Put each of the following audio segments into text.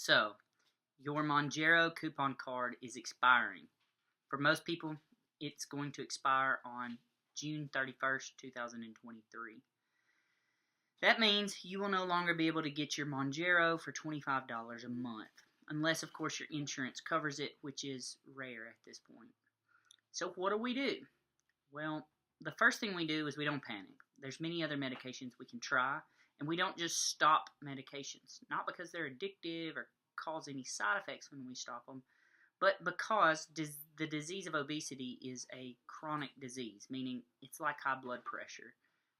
So, your Mounjaro coupon card is expiring. For most people, it's going to expire on June 31st, 2023. That means you will no longer be able to get your Mounjaro for $25 a month, unless, of course, your insurance covers it, which is rare at this point. So, what do we do? Well, the first thing we do is we don't panic. There's many other medications we can try, and we don't just stop medications, not because they're addictive or cause any side effects when we stop them, but because the disease of obesity is a chronic disease, meaning it's like high blood pressure.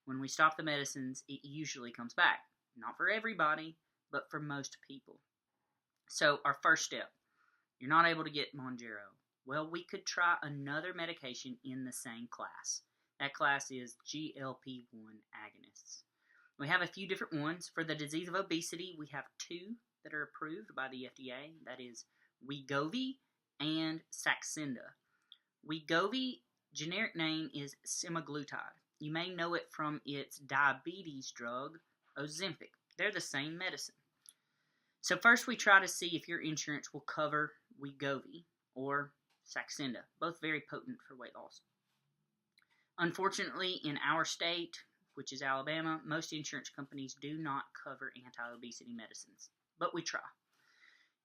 When we stop the medicines, it usually comes back. Not for everybody, but for most people. So our first step, you're not able to get Mounjaro. Well, we could try another medication in the same class. That class is GLP-1 agonists. We have a few different ones. For the disease of obesity, we have two that are approved by the FDA. That is Wegovy and Saxenda. Wegovy, generic name is semaglutide. You may know it from its diabetes drug, Ozempic. They're the same medicine. So first we try to see if your insurance will cover Wegovy or Saxenda, both very potent for weight loss. Unfortunately, in our state, which is Alabama, most insurance companies do not cover anti-obesity medicines, but we try.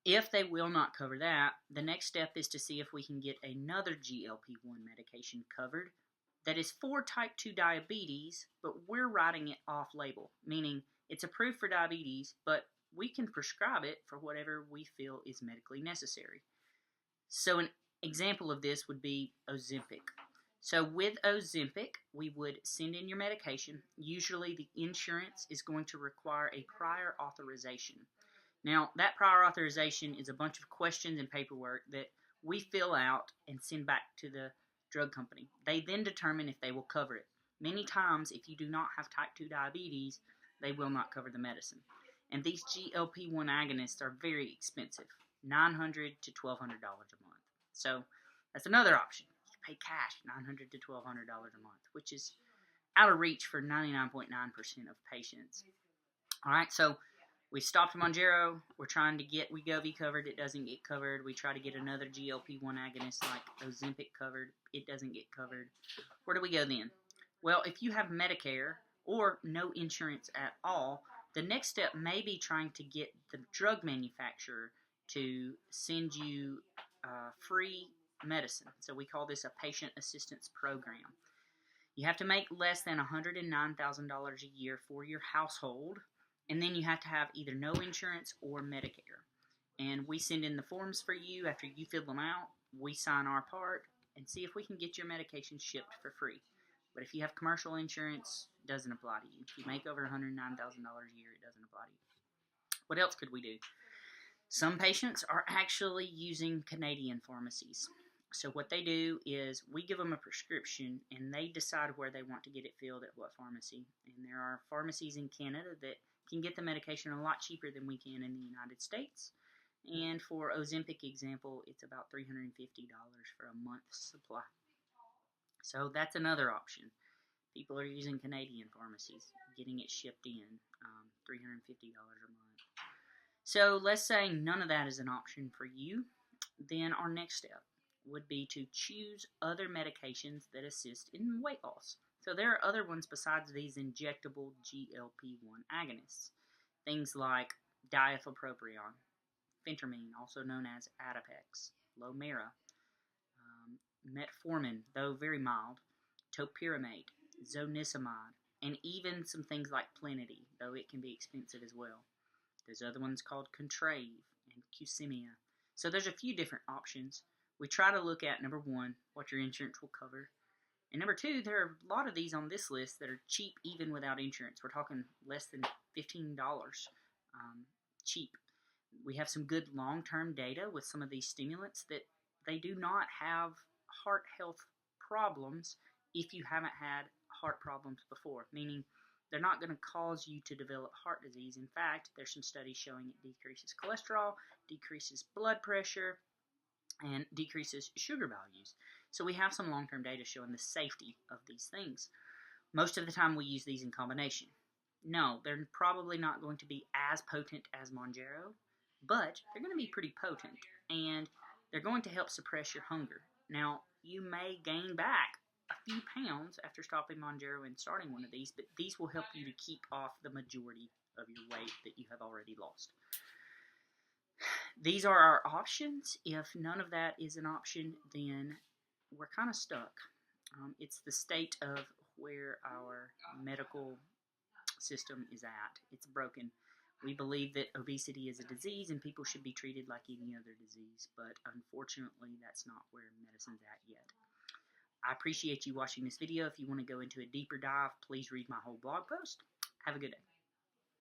If they will not cover that, the next step is to see if we can get another GLP-1 medication covered that is for type 2 diabetes, but we're writing it off-label, meaning it's approved for diabetes, but we can prescribe it for whatever we feel is medically necessary. So an example of this would be Ozempic. So with Ozempic, we would send in your medication. Usually the insurance is going to require a prior authorization. Now, that prior authorization is a bunch of questions and paperwork that we fill out and send back to the drug company. They then determine if they will cover it. Many times, if you do not have type 2 diabetes, they will not cover the medicine. And these GLP-1 agonists are very expensive, $900 to $1,200 a month. So that's another option. You pay cash, $900 to $1,200 a month, which is out of reach for 99.9% of patients. All right, so we stopped Mounjaro. We're trying to get Wegovy covered. It doesn't get covered. We try to get another GLP-1 agonist like Ozempic covered. It doesn't get covered. Where do we go then? Well, if you have Medicare or no insurance at all, the next step may be trying to get the drug manufacturer to send you free medicine. So we call this a patient assistance program. You have to make less than $109,000 a year for your household, and then you have to have either no insurance or Medicare. And we send in the forms for you. After you fill them out, we sign our part and see if we can get your medication shipped for free. But if you have commercial insurance, it doesn't apply to you. If you make over $109,000 a year, it doesn't apply to you. What else could we do? Some patients are actually using Canadian pharmacies. So what they do is we give them a prescription and they decide where they want to get it filled at what pharmacy. And there are pharmacies in Canada that can get the medication a lot cheaper than we can in the United States. And for Ozempic example, it's about $350 for a month's supply. So that's another option. People are using Canadian pharmacies, getting it shipped in, $350 a month. So let's say none of that is an option for you. Then our next step would be to choose other medications that assist in weight loss. So there are other ones besides these injectable GLP-1 agonists. Things like diethylpropion, phentermine, also known as Adipex, Lomera, metformin, though very mild, topiramate, zonisamide, and even some things like Plenity, though it can be expensive as well. There's other ones called Contrave and Qsymia. So there's a few different options. We try to look at, number one, what your insurance will cover. And number two, there are a lot of these on this list that are cheap even without insurance. We're talking less than $15 cheap. We have some good long-term data with some of these stimulants that they do not have heart health problems if you haven't had heart problems before, meaning they're not going to cause you to develop heart disease. In fact, there's some studies showing it decreases cholesterol, decreases blood pressure, and decreases sugar values. So we have some long-term data showing the safety of these things. Most of the time we use these in combination. No, they're probably not going to be as potent as Mounjaro, but they're going to be pretty potent, and they're going to help suppress your hunger. Now, you may gain back a few pounds after stopping Mounjaro and starting one of these, but these will help you to keep off the majority of your weight that you have already lost. These are our options. If none of that is an option, then we're kind of stuck. It's the state of where our medical system is at. It's broken. We believe that obesity is a disease and people should be treated like any other disease, but unfortunately that's not where medicine's at yet. I appreciate you watching this video. If you want to go into a deeper dive, please read my whole blog post. Have a good day.